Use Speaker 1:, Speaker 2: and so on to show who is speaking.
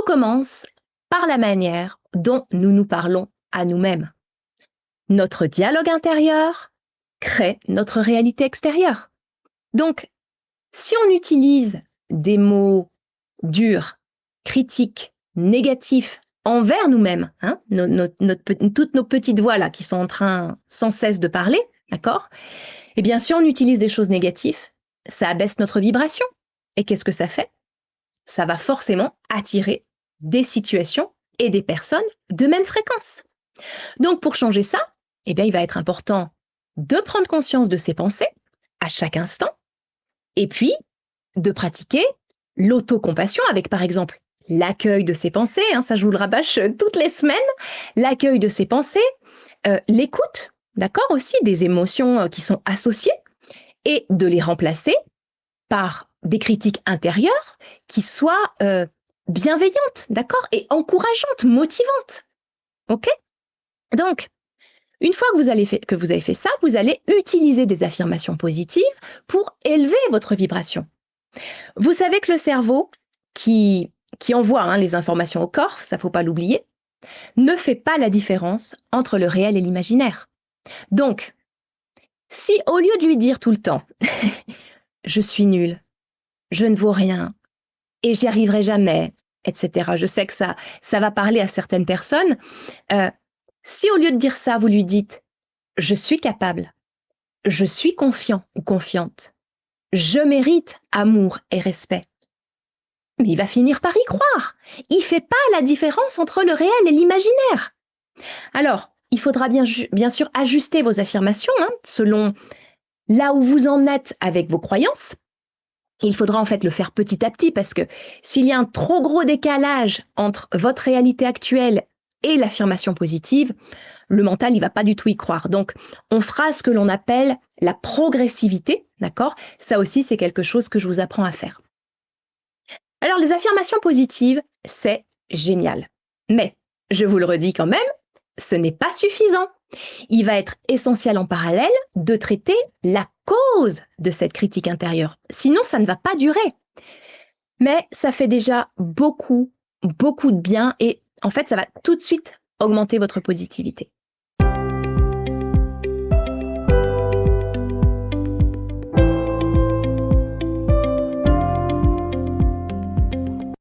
Speaker 1: commence par la manière dont nous nous parlons à nous-mêmes. Notre dialogue intérieur crée notre réalité extérieure. Donc, si on utilise des mots durs, critiques, négatifs envers nous-mêmes, hein, toutes nos petites voix là qui sont en train sans cesse de parler, d'accord? Eh bien, si on utilise des choses négatives, ça abaisse notre vibration. Et qu'est-ce que ça fait? Ça va forcément attirer des situations et des personnes de même fréquence. Donc, pour changer ça, eh bien, il va être important de prendre conscience de ses pensées à chaque instant et puis de pratiquer l'autocompassion avec, par exemple, l'accueil de ses pensées, hein, ça je vous le rabâche toutes les semaines, l'accueil de ses pensées, l'écoute, d'accord, aussi des émotions qui sont associées et de les remplacer par des critiques intérieures qui soient bienveillantes, d'accord, et encourageantes, motivantes. OK? Donc, une fois que vous avez fait ça, vous allez utiliser des affirmations positives pour élever votre vibration. Vous savez que le cerveau, qui envoie hein, les informations au corps, ça faut pas l'oublier, ne fait pas la différence entre le réel et l'imaginaire. Donc, si au lieu de lui dire tout le temps je suis nul, je ne vaux rien et j'y arriverai jamais, etc. Je sais que ça va parler à certaines personnes. Euh, si au lieu de dire ça, vous lui dites je suis capable, je suis confiant ou confiante, je mérite amour et respect, mais il va finir par y croire. Il ne fait pas la différence entre le réel et l'imaginaire. Alors, il faudra bien sûr ajuster vos affirmations hein, selon là où vous en êtes avec vos croyances. Il faudra en fait le faire petit à petit parce que s'il y a un trop gros décalage entre votre réalité actuelle et l'affirmation positive, le mental, il va pas du tout y croire. Donc, on fera ce que l'on appelle la progressivité, d'accord? Ça aussi, c'est quelque chose que je vous apprends à faire. Alors, les affirmations positives, c'est génial. Mais, je vous le redis quand même, ce n'est pas suffisant. Il va être essentiel en parallèle de traiter la cause de cette critique intérieure. Sinon, ça ne va pas durer. Mais ça fait déjà beaucoup, beaucoup de bien et en fait, ça va tout de suite augmenter votre positivité.